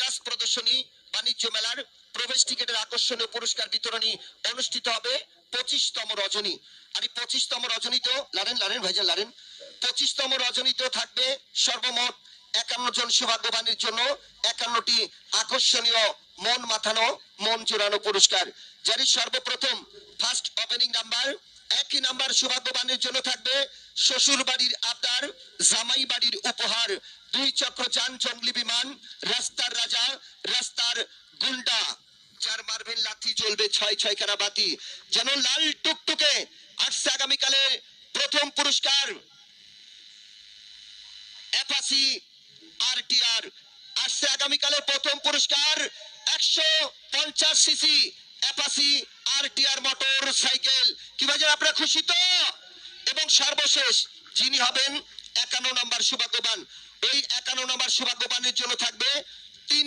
প্রদর্শনী বাণিজ্য মেলার প্রবেশ টিকেটের আকর্ষণীয় পুরস্কার বিতরণী অনুষ্ঠিত হবে 25তম রজনী। আর এই 25তম রজনীতেও লারেন ভাইজান লারেন 25তম রজনীতেও থাকবে সর্বমোট 51 জন সৌভাগ্যবানের জন্য 51টি আকর্ষণীয় মন মাথানো মন জোড়ানো পুরস্কার। যার সর্বপ্রথম ফার্স্ট ওপেনিং নাম্বার একই নাম্বার সৌভাগ্যবানের জন্য থাকবে শ্বশুর বাড়ির আবদার, জামাই বাড়ির উপহার, 2 চক্র যান জঙ্গলি বিমান, রাস্তার রাজা, রাস্তার গুন্ডা, যার মারবেন লাথি জ্বলবে 6 খানা বাতি। যেন লাল টুকটুকে আসছে আগামীকালে প্রথম পুরস্কার অ্যাপাচি আরটিআর। আসছে আগামীকালে প্রথম পুরস্কার 150 CC Apache RTR motor cycle. কি বাজার আপনারা খুশি তো? এবং সর্বশেষ যিনি হবেন 51 নম্বর সৌভাগ্যবান, এই 51 নম্বর সৌভাগ্যবানের জন্য থাকবে